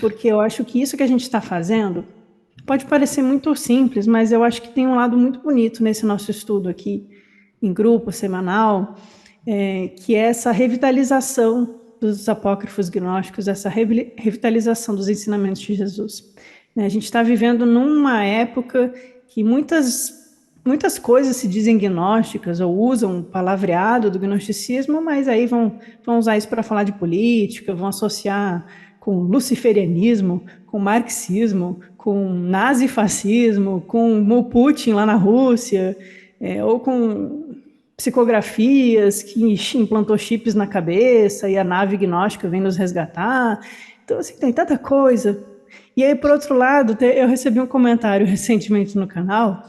porque eu acho que isso que a gente está fazendo pode parecer muito simples, mas eu acho que tem um lado muito bonito nesse nosso estudo aqui, em grupo, semanal, que é essa revitalização dos apócrifos gnósticos, essa revitalização dos ensinamentos de Jesus. A gente está vivendo numa época que muitas coisas se dizem gnósticas ou usam o palavreado do gnosticismo, mas aí vão usar isso para falar de política, vão associar com luciferianismo, com marxismo, com nazifascismo, com o Putin lá na Rússia, ou com psicografias que implantou chips na cabeça e a nave gnóstica vem nos resgatar. Então, assim, tem tanta coisa. E aí, por outro lado, eu recebi um comentário recentemente no canal,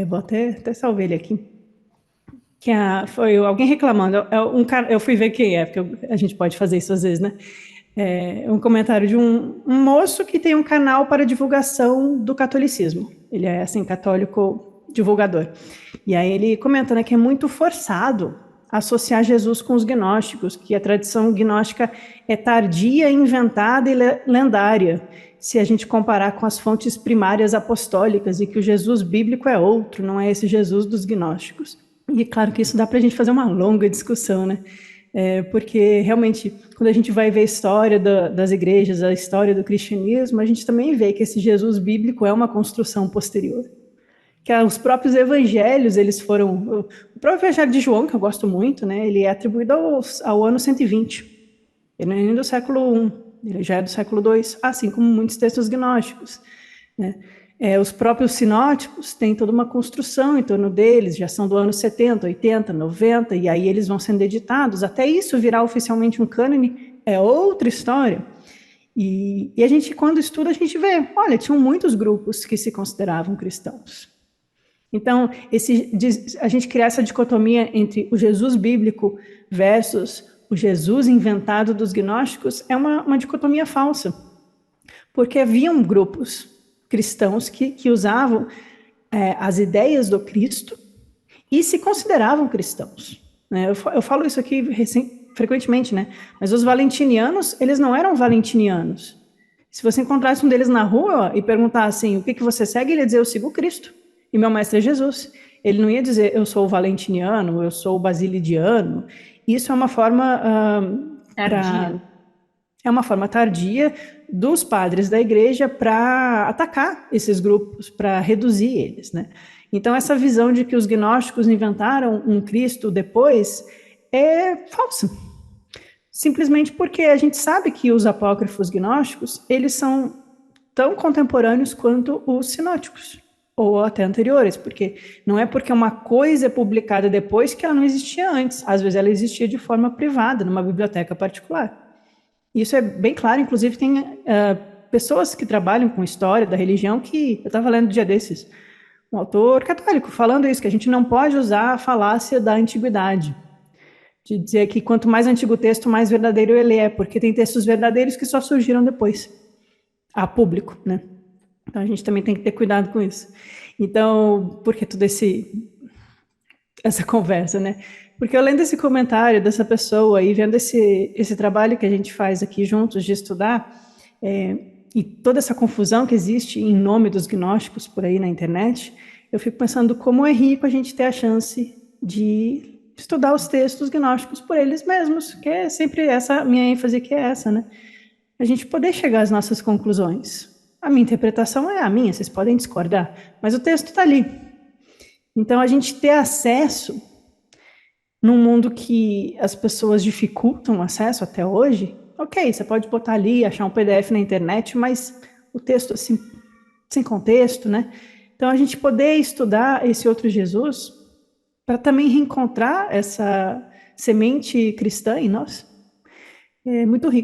vou até salvar ele aqui, que foi alguém reclamando, eu fui ver quem é, porque a gente pode fazer isso às vezes, né? Um comentário de um moço que tem um canal para divulgação do catolicismo. Ele é, assim, católico divulgador. E aí ele comenta, né, que é muito forçado associar Jesus com os gnósticos, que a tradição gnóstica é tardia, inventada e lendária, se a gente comparar com as fontes primárias apostólicas, e que o Jesus bíblico é outro, não é esse Jesus dos gnósticos. E claro que isso dá para a gente fazer uma longa discussão, né? Porque realmente, quando a gente vai ver a história das igrejas, a história do cristianismo, a gente também vê que esse Jesus bíblico é uma construção posterior. Que os próprios evangelhos, eles foram... O próprio evangelho de João, que eu gosto muito, né, ele é atribuído ao ano 120. Ele não é nem do século I, ele já é do século II, assim como muitos textos gnósticos, né? Os próprios sinóticos têm toda uma construção em torno deles, já são do ano 70, 80, 90, e aí eles vão sendo editados. Até isso virar oficialmente um cânone é outra história. E a gente, quando estuda, a gente vê, olha, tinham muitos grupos que se consideravam cristãos. Então, a gente criar essa dicotomia entre o Jesus bíblico versus o Jesus inventado dos gnósticos é uma dicotomia falsa, porque haviam grupos cristãos que usavam as ideias do Cristo e se consideravam cristãos. Né? Eu falo isso aqui frequentemente, né? Mas os valentinianos, eles não eram valentinianos. Se você encontrasse um deles na rua e perguntasse assim, o que você segue, ele ia dizer, eu sigo Cristo, e meu mestre é Jesus. Ele não ia dizer, eu sou o valentiniano, eu sou o basilidiano. Isso é uma forma é uma forma tardia dos padres da igreja para atacar esses grupos, para reduzir eles, né? Então, essa visão de que os gnósticos inventaram um Cristo depois é falsa. Simplesmente porque a gente sabe que os apócrifos gnósticos, eles são tão contemporâneos quanto os sinóticos, ou até anteriores, porque não é porque uma coisa é publicada depois que ela não existia antes. Às vezes ela existia de forma privada, numa biblioteca particular. Isso é bem claro, inclusive tem pessoas que trabalham com história da religião que, eu estava lendo um dia desses, um autor católico falando isso, que a gente não pode usar a falácia da antiguidade, de dizer que quanto mais antigo o texto, mais verdadeiro ele é, porque tem textos verdadeiros que só surgiram depois, a público, né? Então a gente também tem que ter cuidado com isso. Então, por que toda essa conversa, né? Porque eu lendo esse comentário dessa pessoa e vendo esse trabalho que a gente faz aqui juntos de estudar, e toda essa confusão que existe em nome dos gnósticos por aí na internet, eu fico pensando como é rico a gente ter a chance de estudar os textos gnósticos por eles mesmos, que é sempre essa minha ênfase, que é essa, né? A gente poder chegar às nossas conclusões. A minha interpretação é a minha, vocês podem discordar, mas o texto está ali. Então, a gente ter acesso num mundo que as pessoas dificultam o acesso até hoje, ok, você pode botar ali, achar um PDF na internet, mas o texto assim, sem contexto, né? Então, a gente poder estudar esse outro Jesus para também reencontrar essa semente cristã em nós é muito rico.